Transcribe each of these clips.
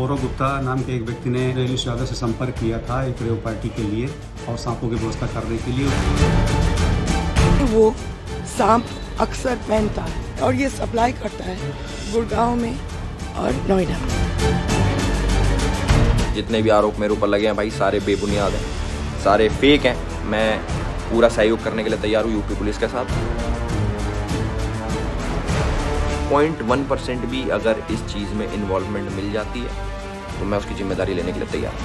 गौरव गुप्ता नाम के एक व्यक्ति ने एल्विश यादव से संपर्क किया था एक रेव पार्टी के लिए और सांपों की व्यवस्था करने के लिए। वो सांप अक्सर पहनता है और ये सप्लाई करता है गुड़गांव में और नोएडा में। जितने भी आरोप मेरे ऊपर लगे हैं भाई सारे बेबुनियाद हैं, सारे फेक हैं। मैं पूरा सहयोग करने के लिए तैयार हूँ यूपी पुलिस के साथ। 0.1% भी अगर इस चीज़ में इन्वॉल्वमेंट मिल जाती है तो मैं उसकी जिम्मेदारी लेने के लिए तैयार हूँ।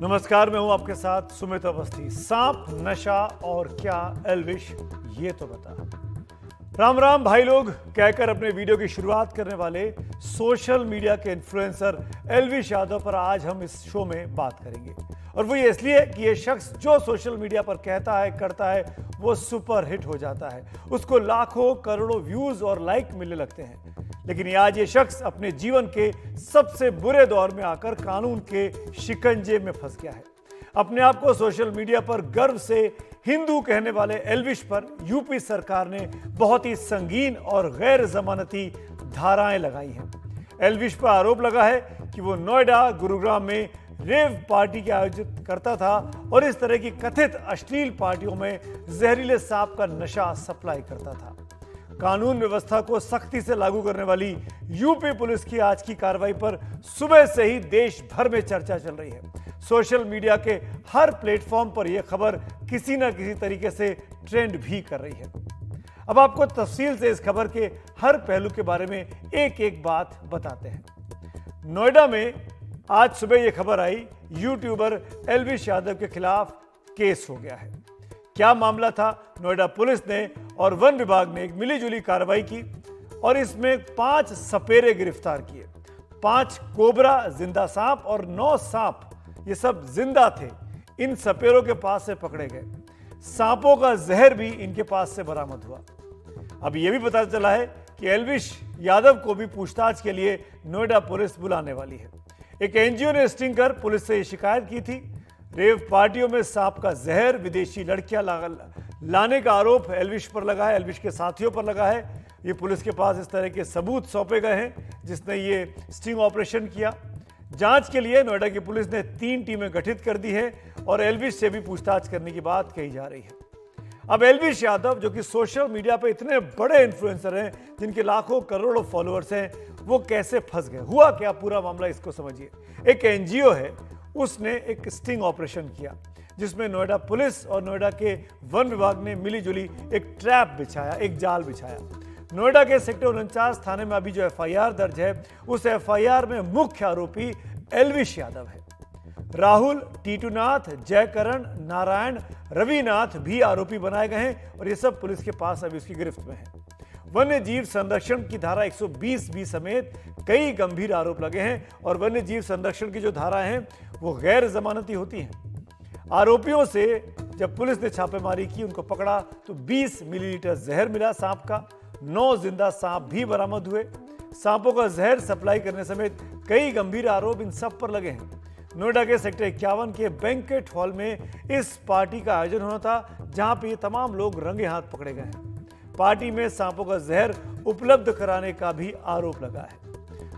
नमस्कार, मैं हूं आपके साथ सुमित अवस्थी। सांप, नशा और क्या एल्विश, ये तो बता। राम राम भाई लोग कहकर अपने वीडियो की शुरुआत करने वाले सोशल मीडिया के इन्फ्लुएंसर एल्विश यादव पर आज हम इस शो में बात करेंगे। और वो ये इसलिए कि ये शख्स जो सोशल मीडिया पर कहता है, करता है, वो सुपर हिट हो जाता है। उसको लाखों करोड़ों व्यूज और लाइक मिलने लगते हैं। लेकिन आज ये शख्स अपने जीवन के सबसे बुरे दौर में आकर कानून के शिकंजे में फंस गया है। अपने आप को सोशल मीडिया पर गर्व से हिंदू कहने वाले एल्विश पर यूपी सरकार ने बहुत ही संगीन और गैर जमानती धाराएं लगाई हैं। एल्विश पर आरोप लगा है कि वो नोएडा, गुरुग्राम में रेव पार्टी के आयोजित करता था और इस तरह की कथित अश्लील पार्टियों में जहरीले सांप का नशा सप्लाई करता था। कानून व्यवस्था को सख्ती से लागू करने वाली यूपी पुलिस की आज की कार्रवाई पर सुबह से ही देश भर में चर्चा चल रही है। सोशल मीडिया के हर प्लेटफॉर्म पर यह खबर किसी न किसी तरीके से ट्रेंड भी कर रही है। अब आपको तफसील से इस खबर के हर पहलू के बारे में एक एक बात बताते हैं। नोएडा में आज सुबह यह खबर आई, यूट्यूबर एल्विश यादव के खिलाफ केस हो गया है। क्या मामला था? नोएडा पुलिस ने और वन विभाग ने एक मिलीजुली कार्रवाई की और इसमें 5 सपेरे गिरफ्तार किए। 5 कोबरा जिंदा सांप और 9 सांप, ये सब जिंदा थे, इन सपेरों के पास से पकड़े गए। सांपों का जहर भी इनके पास से बरामद हुआ। अब यह भी पता चला है कि एल्विश यादव को भी पूछताछ के लिए नोएडा पुलिस बुलाने वाली है। एक एनजीओ ने स्टिंग कर पुलिस से शिकायत की थी। रेव पार्टियों में सांप का जहर, विदेशी लड़कियां लाने का आरोप एल्विश पर लगा है, एल्विश के साथियों पर लगा है। ये पुलिस के पास इस तरह के सबूत सौंपे गए हैं जिसने ये स्टिंग ऑपरेशन किया। जांच के लिए नोएडा की पुलिस ने 3 टीमें गठित कर दी है और एल्विश से भी पूछताछ करने की बात कही जा रही है। अब एल्विश यादव, जो कि सोशल मीडिया पर इतने बड़े इन्फ्लुएंसर हैं, जिनके लाखों करोड़ों फॉलोअर्स हैं, वो कैसे फंस गए? हुआ क्या पूरा मामला, इसको समझिए। एक एनजीओ है, उसने एक स्टिंग ऑपरेशन किया जिसमें नोएडा पुलिस और नोएडा के वन विभाग ने मिलीजुली एक ट्रैप बिछाया, एक जाल बिछाया। नोएडा के सेक्टर 49 थाने में अभी जो एफआईआर दर्ज है, उस एफआईआर में मुख्य आरोपी एल्विश यादव है। राहुल, टीटूनाथ, जयकरण, नारायण, रविनाथ भी आरोपी बनाए गए हैं और ये सब पुलिस के पास अभी उसकी गिरफ्त में है। वन्य जीव संरक्षण की धारा 120 समेत कई गंभीर आरोप लगे हैं और वन्य जीव संरक्षण की जो धाराएं हैं वो गैर जमानती होती हैं। आरोपियों से जब पुलिस ने छापेमारी की, उनको पकड़ा तो 20 मिलीलीटर जहर मिला सांप का। 9 जिंदा सांप भी बरामद हुए। सांपों का जहर सप्लाई करने समेत कई गंभीर आरोप इन सब पर लगे हैं। नोएडा के सेक्टर 51 के बैंक्वेट हॉल में इस पार्टी का आयोजन होना था, जहां पे ये तमाम लोग रंगे हाथ पकड़े गए हैं। पार्टी में सांपों का जहर उपलब्ध कराने का भी आरोप लगा है।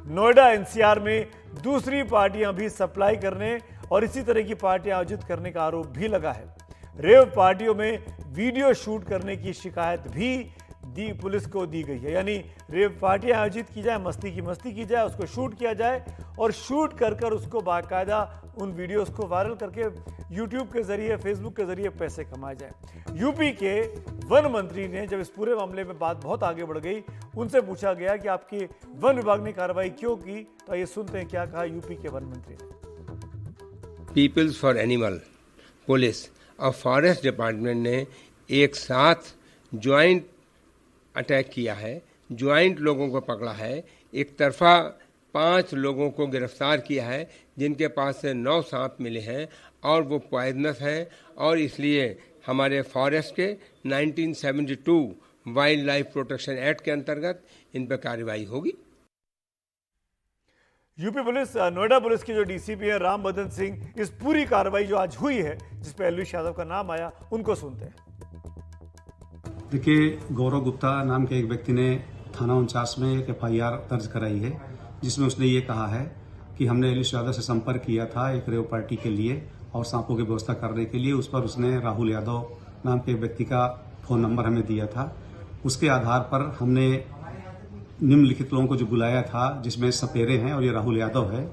नोएडा एनसीआर में दूसरी पार्टियां भी सप्लाई करने और इसी तरह की पार्टियां आयोजित करने का आरोप भी लगा है। रेव पार्टियों में वीडियो शूट करने की शिकायत भी पुलिस को दी गई है। यानी रेव पार्टियां आयोजित की जाए, मस्ती की जाए, उसको शूट किया जाए और शूट कर उसको बाकायदा उन वीडियोस को वायरल करके यूट्यूब के जरिए, फेसबुक के जरिए पैसे कमाए जाए। यूपी के वन मंत्री ने जब इस पूरे मामले में बात बहुत आगे बढ़ गई, उनसे पूछा गया कि आपके वन विभाग ने कार्रवाई क्यों की, तो ये सुनते हैं क्या कहा यूपी के वन मंत्री ने। पीपल्स फॉर एनिमल, पुलिस और फॉरेस्ट डिपार्टमेंट ने एक साथ ज्वाइंट अटैक किया है, ज्वाइंट लोगों को पकड़ा है। एक तरफा 5 लोगों को गिरफ्तार किया है जिनके पास से 9 सांप मिले हैं और वो पॉइजनस हैं और इसलिए हमारे फॉरेस्ट के 1972 वाइल्ड लाइफ प्रोटेक्शन एक्ट के अंतर्गत इन पर कार्रवाई होगी। यूपी पुलिस, नोएडा पुलिस के जो डीसीपी हैं राम बदन सिंह, इस पूरी कार्रवाई जो आज हुई है जिसपे एल्विश यादव का नाम आया, उनको सुनते हैं। देखिए, गौरव गुप्ता नाम के एक व्यक्ति ने थाना 49 में एक FIR दर्ज कराई है, जिसमें उसने ये कहा है कि हमने एलिस यादव से संपर्क किया था एक रेव पार्टी के लिए और सांपों की व्यवस्था करने के लिए। उस पर उसने राहुल यादव नाम के व्यक्ति का फ़ोन नंबर हमें दिया था। उसके आधार पर हमने निम्नलिखित लोगों को जो बुलाया था, जिसमें सपेरे हैं और ये राहुल यादव है,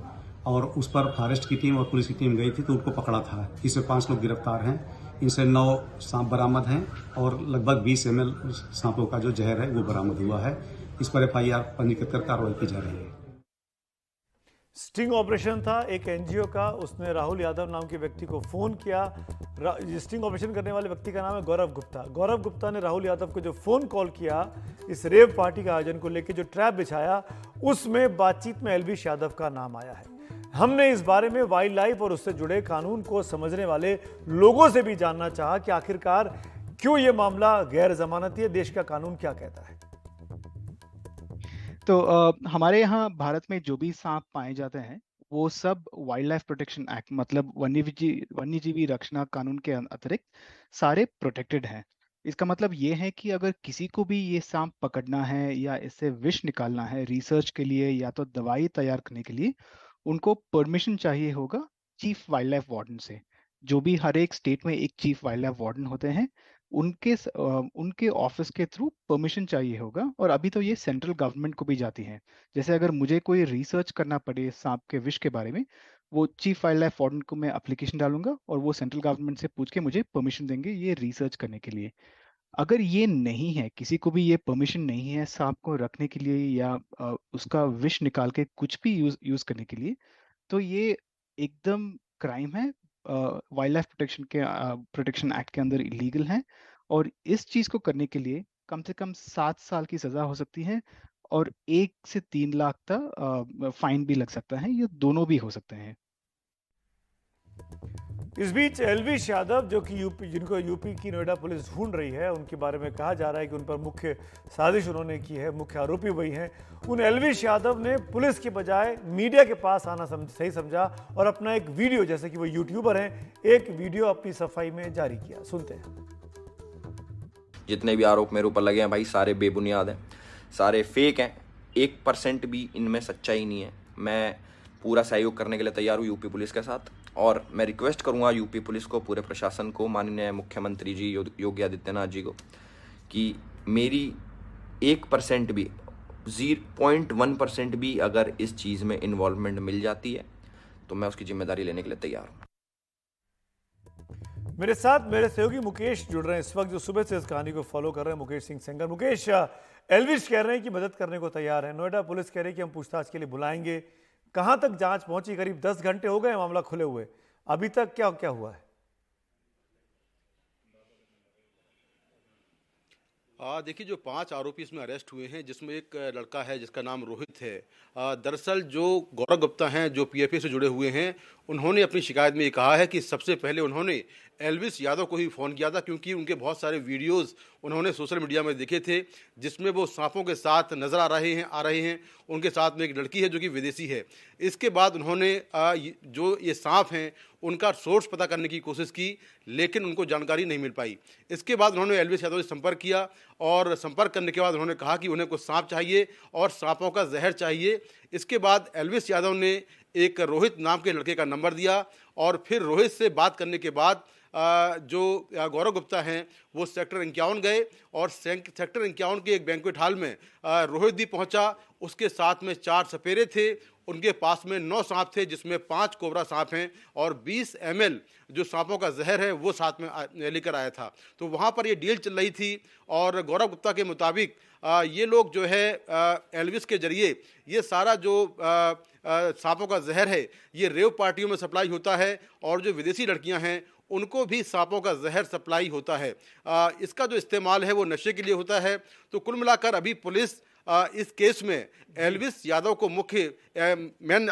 और उस पर फॉरेस्ट की टीम और पुलिस की टीम गई थी तो उनको पकड़ा था। इसमें 5 लोग गिरफ्तार हैं, इनसे 9 सांप बरामद हैं और लगभग 20 ml सांपों का जो जहर है वो बरामद हुआ है। इस पर FIR पंजीकृत कर कार्रवाई की जा रही है। स्टिंग ऑपरेशन था एक एनजीओ का, उसने राहुल यादव नाम के व्यक्ति को फोन किया। स्टिंग ऑपरेशन करने वाले व्यक्ति का नाम है गौरव गुप्ता। गौरव गुप्ता ने राहुल यादव को जो फोन कॉल किया इस रेव पार्टी के आयोजन को लेकर, जो ट्रैप बिछाया, उसमें बातचीत में एल्विश यादव का नाम आया है। हमने इस बारे में वाइल्ड लाइफ और उससे जुड़े कानून को समझने वाले लोगों से भी जानना चाहा कि आखिरकार क्यों यह मामला गैर जमानती है, देश का कानून क्या कहता है। तो हमारे यहाँ भारत में जो भी सांप पाए जाते हैं वो सब वाइल्ड लाइफ प्रोटेक्शन एक्ट मतलब वन्यजीवी रक्षण कानून के अतिरिक्त सारे प्रोटेक्टेड हैं। इसका मतलब ये है कि अगर किसी को भी ये सांप पकड़ना है या इससे विष निकालना है रिसर्च के लिए या तो दवाई तैयार करने के लिए, उनको परमिशन चाहिए होगा चीफ वाइल्ड लाइफ वार्डन से। जो भी हर एक स्टेट में एक चीफ वाइल्ड लाइफ वार्डन होते हैं, उनके ऑफिस के थ्रू परमिशन चाहिए होगा। और अभी तो ये सेंट्रल गवर्नमेंट को भी जाती है। जैसे अगर मुझे कोई रिसर्च करना पड़े सांप के विष के बारे में, वो चीफ वाइल्ड लाइफ वार्डन को मैं एप्लीकेशन डालूंगा और वो सेंट्रल गवर्नमेंट से पूछ के मुझे परमिशन देंगे ये रिसर्च करने के लिए। अगर ये नहीं है, किसी को भी ये परमिशन नहीं है सांप को रखने के लिए या उसका विष निकाल के कुछ भी यूज करने के लिए, तो ये एकदम क्राइम है, वाइल्ड लाइफ प्रोटेक्शन एक्ट के अंदर इलीगल है। और इस चीज को करने के लिए कम से कम 7 साल की सजा हो सकती है और 1 से 3 लाख तक फाइन भी लग सकता है। ये दोनों भी हो सकते हैं। इस बीच एल्विश यादव जो कि जिनको यूपी की नोएडा पुलिस ढूंढ रही है, उनके बारे में कहा जा रहा है कि उन पर मुख्य साजिश उन्होंने की है, मुख्य आरोपी वही हैं। उन एल्विश यादव ने पुलिस के बजाय मीडिया के पास आना सही समझा और अपना एक वीडियो, जैसे कि वो यूट्यूबर हैं, एक वीडियो अपनी सफाई में जारी किया। सुनते हैं। जितने भी आरोप मेरे ऊपर लगे हैं भाई, सारे बेबुनियाद हैं, सारे फेक हैं, 1% भी इनमें सच्चाई नहीं है। मैं पूरा सहयोग करने के लिए तैयार हूँ यूपी पुलिस के साथ, और मैं रिक्वेस्ट करूँगा यूपी पुलिस को, पूरे प्रशासन को, माननीय मुख्यमंत्री जी योगी आदित्यनाथ जी को, कि मेरी 1% भी 0.1% भी अगर इस चीज़ में इन्वॉल्वमेंट मिल जाती है तो मैं उसकी जिम्मेदारी लेने के लिए तैयार हूँ। मेरे साथ मेरे सहयोगी मुकेश जुड़ रहे हैं इस वक्त, जो सुबह से इस कहानी को फॉलो कर रहे हैं। मुकेश सिंह सेंगर। मुकेश, एल्विश कह रहे हैं कि मदद करने को तैयार है, नोएडा पुलिस कह रही है कि हम पूछताछ के लिए बुलाएंगे। कहां तक जांच पहुंची? करीब 10 घंटे हो गए मामला खुले हुए, अभी तक क्या क्या हुआ है? देखिए, जो 5 आरोपी इसमें अरेस्ट हुए हैं, जिसमें एक लड़का है जिसका नाम रोहित है। दरअसल जो गौरव गुप्ता हैं, जो PFA से जुड़े हुए हैं, उन्होंने अपनी शिकायत में ये कहा है कि सबसे पहले उन्होंने एल्विश यादव को ही फ़ोन किया था, क्योंकि उनके बहुत सारे वीडियोस उन्होंने सोशल मीडिया में देखे थे जिसमें वो सांपों के साथ नज़र आ रहे हैं। उनके साथ में एक लड़की है जो कि विदेशी है। इसके बाद उन्होंने जो ये सांप हैं उनका सोर्स पता करने की कोशिश की, लेकिन उनको जानकारी नहीं मिल पाई। इसके बाद उन्होंने एल्विश यादव से संपर्क किया और संपर्क करने के बाद उन्होंने कहा कि उन्हें कुछ सांप चाहिए और सांपों का जहर चाहिए। इसके बाद एल्विश यादव ने एक रोहित नाम के लड़के का नंबर दिया और फिर रोहित से बात करने के बाद जो गौरव गुप्ता हैं वो सेक्टर 51 गए और सेक्टर 51 के एक बैंक्वेट हॉल में रोहित भी पहुंचा। उसके साथ में 4 सपेरे थे, उनके पास में 9 सांप थे, जिसमें 5 कोबरा सांप हैं और 20 ml जो सांपों का जहर है वो साथ में लेकर आया था। तो वहाँ पर ये डील चल रही थी और गौरव गुप्ता के मुताबिक ये लोग जो है एल्विश के जरिए ये सारा जो सांपों का जहर है ये रेव पार्टियों में सप्लाई होता है और जो विदेशी लड़कियां हैं उनको भी सांपों का जहर सप्लाई होता है। इसका जो इस्तेमाल है वो नशे के लिए होता है। तो कुल मिलाकर अभी पुलिस इस केस में एल्विश यादव को मुख्य मेन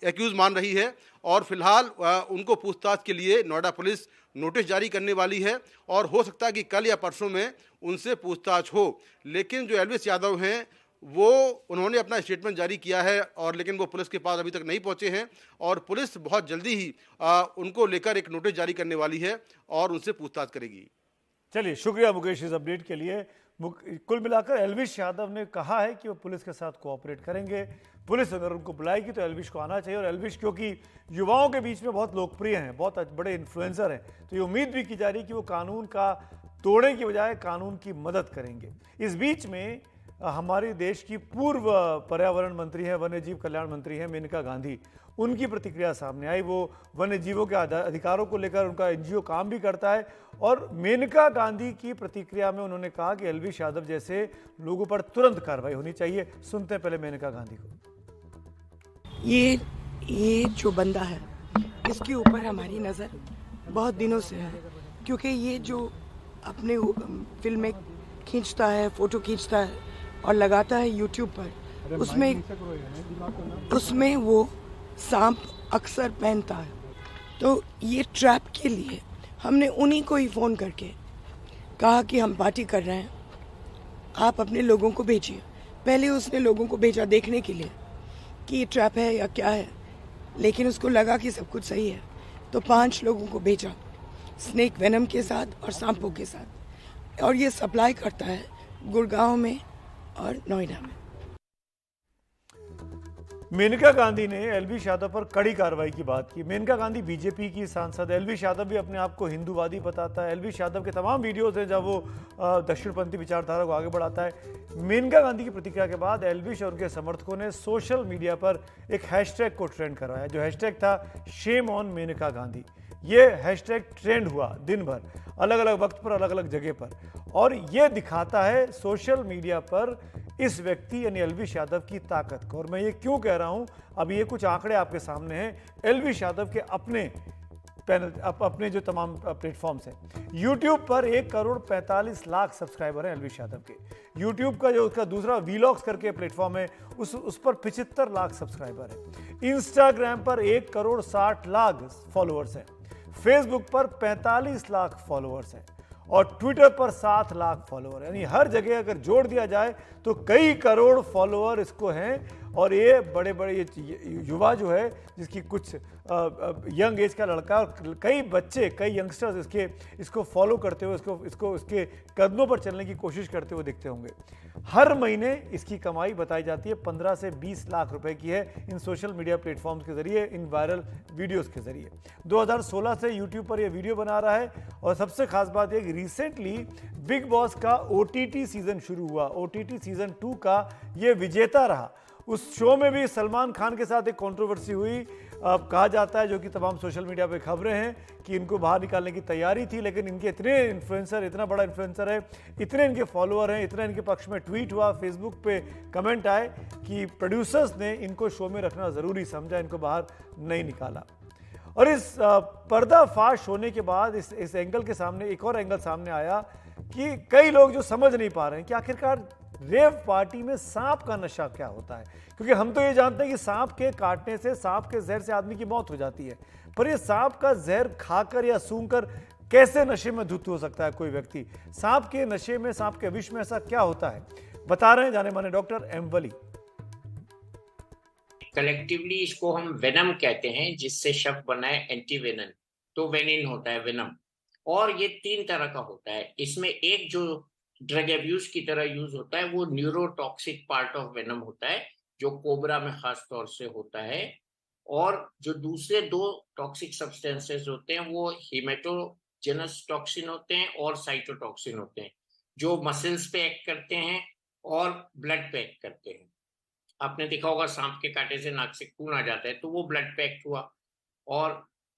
एक्यूज मान रही है और फिलहाल उनको पूछताछ के लिए नोएडा पुलिस नोटिस जारी करने वाली है और हो सकता है कि कल या परसों में उनसे पूछताछ हो। लेकिन जो एल्विश यादव हैं वो उन्होंने अपना स्टेटमेंट जारी किया है और लेकिन वो पुलिस के पास अभी तक नहीं पहुंचे हैं और पुलिस बहुत जल्दी ही उनको लेकर एक नोटिस जारी करने वाली है और उनसे पूछताछ करेगी। चलिए, शुक्रिया मुकेश इस अपडेट के लिए। कुल मिलाकर एल्विश यादव ने कहा है कि वो पुलिस के साथ कोऑपरेट करेंगे। पुलिस अगर उनको बुलाएगी तो एल्विश को आना चाहिए, और एल्विश क्योंकि युवाओं के बीच में बहुत लोकप्रिय हैं, बहुत बड़े इन्फ्लुएंसर हैं, तो ये उम्मीद भी की जा रही है कि वो कानून का तोड़ने की बजाय कानून की मदद करेंगे। इस बीच में हमारे देश की पूर्व पर्यावरण मंत्री हैं, वन्य जीव कल्याण मंत्री हैं मेनका गांधी, उनकी प्रतिक्रिया सामने आई। वो वन्य जीवों के अधिकारों को लेकर उनका एनजीओ काम भी करता है, और मेनका गांधी की प्रतिक्रिया में उन्होंने कहा कि एल्विश यादव जैसे लोगों पर तुरंत कार्रवाई होनी चाहिए। सुनते हैं पहले मेनका गांधी को। ये जो बंदा है, इसके ऊपर हमारी नज़र बहुत दिनों से है, क्योंकि ये जो अपने फिल्में खींचता है, फोटो खींचता है और लगाता है यूट्यूब पर, उसमें वो सांप अक्सर पहनता है। तो ये ट्रैप के लिए हमने उन्हीं को ही फ़ोन करके कहा कि हम पार्टी कर रहे हैं, आप अपने लोगों को भेजिए। पहले उसने लोगों को भेजा देखने के लिए कि ये ट्रैप है या क्या है, लेकिन उसको लगा कि सब कुछ सही है, तो 5 लोगों को भेजा स्नेक वेनम के साथ और सांपों के साथ, और ये सप्लाई करता है गुड़गांव में और नोएडा में। मेनका गांधी ने एल्विश यादव पर कड़ी कार्रवाई की बात की। मेनका गांधी बीजेपी की सांसद है। एल्विश यादव भी अपने आप को हिंदूवादी बताता है। एल्विश यादव के तमाम वीडियोस हैं जब वो दक्षिणपंथी विचारधारा को आगे बढ़ाता है। मेनका गांधी की प्रतिक्रिया के बाद एल्विश और उनके समर्थकों ने सोशल मीडिया पर एक हैशटैग को ट्रेंड करवाया, जो हैशटैग था शेम ऑन मेनका गांधी। ये हैशटैग ट्रेंड हुआ दिन भर, अलग अलग वक्त पर, अलग अलग जगह पर, और ये दिखाता है सोशल मीडिया पर इस व्यक्ति यानी एल्विश यादव की ताकत को। और मैं ये क्यों कह रहा हूं, अब ये कुछ आंकड़े आपके सामने हैं एल्विश यादव के अपने पैनल, अपने जो तमाम प्लेटफॉर्म्स हैं। यूट्यूब पर 1,45,00,000 सब्सक्राइबर हैं एल्विश यादव के। यूट्यूब का जो उसका दूसरा वीलॉग्स करके प्लेटफॉर्म है, उस पर 75 लाख सब्सक्राइबर हैं। इंस्टाग्राम पर 1,60,00,000 फॉलोअर्स हैं। फेसबुक पर 45 लाख फॉलोअर्स हैं, और ट्विटर पर 7 लाख फॉलोअर, यानी हर जगह अगर जोड़ दिया जाए तो कई करोड़ फॉलोअर इसको हैं। और ये बड़े बड़े ये युवा जो है, जिसकी कुछ यंग एज का लड़का और कई बच्चे, कई यंगस्टर्स इसको फॉलो करते हुए, इसको इसके कदमों पर चलने की कोशिश करते हुए दिखते होंगे। हर महीने इसकी कमाई बताई जाती है 15 से 20 लाख रुपए की है इन सोशल मीडिया प्लेटफॉर्म्स के जरिए, इन वायरल वीडियोस के जरिए। 2016 से यूट्यूब पर यह वीडियो बना रहा है। और सबसे खास बात यह कि रिसेंटली बिग बॉस का OTT सीजन शुरू हुआ, OTT सीजन 2 का ये विजेता रहा। उस शो में भी सलमान खान के साथ एक कंट्रोवर्सी हुई, कहा जाता है, जो कि तमाम सोशल मीडिया पे खबरें हैं, कि इनको बाहर निकालने की तैयारी थी, लेकिन इनके इतने इन्फ्लुएंसर, इतना बड़ा इन्फ्लुएंसर है, इतने इनके फॉलोअर हैं, इतना इनके पक्ष में ट्वीट हुआ, फेसबुक पे कमेंट आए कि प्रोड्यूसर्स ने इनको शो में रखना ज़रूरी समझा, इनको बाहर नहीं निकाला। और इस पर्दाफाश होने के बाद इस एंगल के सामने एक और एंगल सामने आया कि कई लोग जो समझ नहीं पा रहे हैं कि आखिरकार रेव पार्टी में सांप का नशा क्या होता है। क्योंकि हम तो ये जानते हैं कि सांप के काटने से, सांप के जहर से आदमी की मौत हो जाती है, पर ये सांप का जहर खाकर या सूंघकर कैसे नशे में धुत हो सकता है कोई व्यक्ति। सांप के नशे में, सांप के विष में ऐसा क्या होता है, बता रहे हैं जाने माने डॉक्टर एम वली। कलेक्टिवली इसको हम वेनम कहते हैं, जिससे शब्द बना है एंटी वेनन, तो वेनिन होता है वेनम। और ये 3 तरह का होता है। इसमें एक जो ड्रग एब्यूज की तरह यूज होता है, वो न्यूरोटॉक्सिक पार्ट ऑफ वेनम होता है, जो कोबरा में खास तौर से होता है। और जो दूसरे 2 टॉक्सिक सब्सटेंसेस होते हैं, वो हीमेटोजेनस टॉक्सिन होते हैं और साइटोटॉक्सिन होते हैं, जो मसल्स पे एक्ट करते हैं और ब्लड पे एक्ट करते हैं। आपने देखा होगा सांप के कांटे से नाक से खून आ जाता है, तो वो ब्लड पे एक्ट हुआ, और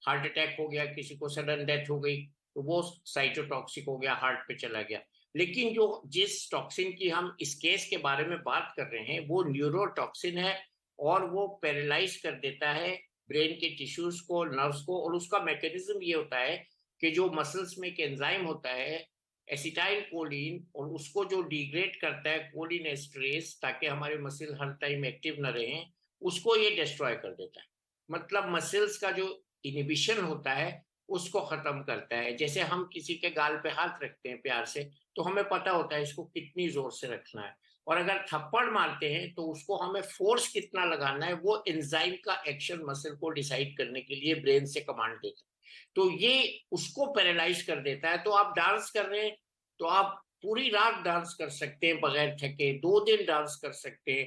हार्ट अटैक हो गया, किसी को सडन डेथ हो गई, तो वो साइटोटॉक्सिक हो गया, हार्ट पे चला गया। लेकिन जिस टॉक्सिन की हम इस केस के बारे में बात कर रहे हैं, वो न्यूरोटॉक्सिन है, और वो पैरालाइज कर देता है ब्रेन के टिश्यूज को, नर्व्स को। और उसका मैकेनिज्म ये होता है कि जो मसल्स में एक एंजाइम होता है एसिटाइल कोलिन, और उसको जो डिग्रेड करता है कोलिन एस्ट्रेस, ताकि हमारे मसल हर टाइम एक्टिव न रहें, उसको ये डिस्ट्रॉय कर देता है। मतलब मसल्स का जो इनिबिशन होता है उसको खत्म करता है। जैसे हम किसी के गाल पे हाथ रखते हैं प्यार से, तो हमें पता होता है इसको कितनी जोर से रखना है, और अगर थप्पड़ मारते हैं तो उसको हमें फोर्स कितना लगाना है, वो एंजाइम का एक्शन मसल को डिसाइड करने के लिए ब्रेन से कमांड देता है। तो ये उसको पैरालाइज कर देता है। तो आप डांस कर रहे हैं तो आप पूरी रात डांस कर सकते हैं बगैर थके, 2 दिन डांस कर सकते हैं।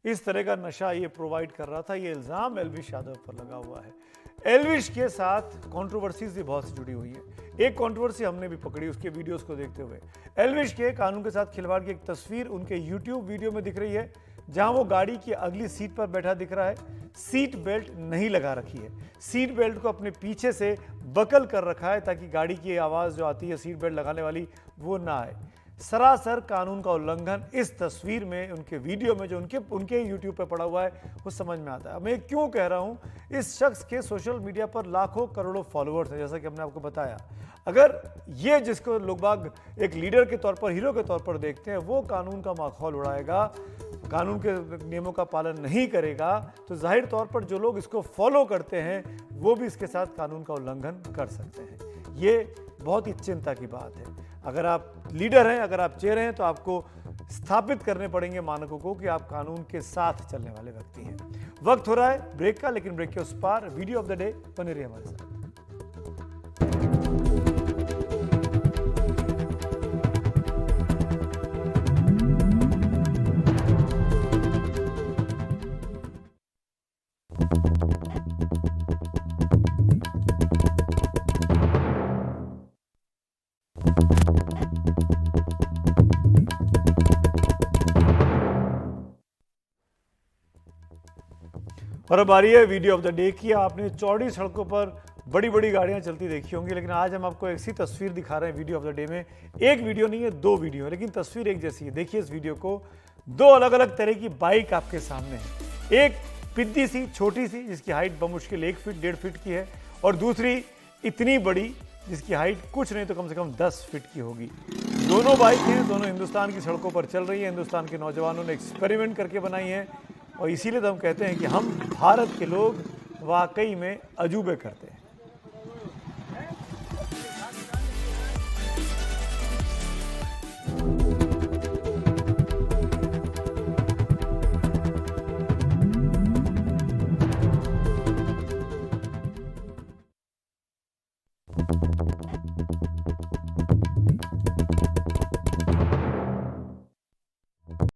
इस तरह का नशा ये प्रोवाइड कर रहा था, ये इल्ज़ाम एल्विश यादव पर लगा हुआ है। एल्विश के साथ कंट्रोवर्सीज भी बहुत सी जुड़ी हुई है। एक कंट्रोवर्सी हमने भी पकड़ी उसके वीडियोस को देखते हुए। एल्विश के कानून के साथ खिलवाड़ की एक तस्वीर उनके यूट्यूब वीडियो में दिख रही है, जहां वो गाड़ी की अगली सीट पर बैठा दिख रहा है। सीट बेल्ट नहीं लगा रखी है, सीट बेल्ट को अपने पीछे से बकल कर रखा है ताकि गाड़ी की आवाज़ जो आती है सीट बेल्ट लगाने वाली वो ना आए। सरासर कानून का उल्लंघन इस तस्वीर में, उनके वीडियो में जो उनके यूट्यूब पे पड़ा हुआ है वो समझ में आता है। मैं क्यों कह रहा हूँ, इस शख्स के सोशल मीडिया पर लाखों करोड़ों फॉलोअर्स हैं, जैसा कि हमने आपको बताया। अगर ये जिसको लोग बाग एक लीडर के तौर पर, हीरो के तौर पर देखते हैं, वो कानून का माहौल उड़ाएगा, कानून के नियमों का पालन नहीं करेगा, तो जाहिर तौर पर जो लोग इसको फॉलो करते हैं वो भी इसके साथ कानून का उल्लंघन कर सकते हैं। ये बहुत ही चिंता की बात है। अगर आप लीडर हैं, अगर आप चेहरे हैं, तो आपको स्थापित करने पड़ेंगे मानकों को कि आप कानून के साथ चलने वाले व्यक्ति हैं। वक्त हो रहा है ब्रेक का, लेकिन ब्रेक के उस पार वीडियो ऑफ द डे बने रहिए हमारे साथ। और अब आ रही है वीडियो ऑफ द डे की। आपने चौड़ी सड़कों पर बड़ी बड़ी गाड़ियां चलती देखी होंगी, लेकिन आज हम आपको ऐसी तस्वीर दिखा रहे हैं वीडियो ऑफ द डे में। एक वीडियो नहीं है, 2 वीडियो है, लेकिन तस्वीर एक जैसी है। देखिए इस वीडियो को। 2 अलग अलग तरह की बाइक आपके सामने है। एक पिद्दी सी, छोटी सी, जिसकी हाइट बमुश्किल 1 फीट 1.5 फीट की है, और दूसरी इतनी बड़ी जिसकी हाइट कुछ नहीं तो कम से कम 10 फीट की होगी। दोनों बाइक हैं, दोनों हिंदुस्तान की सड़कों पर चल रही है। हिंदुस्तान के नौजवानों ने एक्सपेरिमेंट करके बनाई है, और इसीलिए तो हम कहते हैं कि हम भारत के लोग वाकई में अजूबे करते हैं।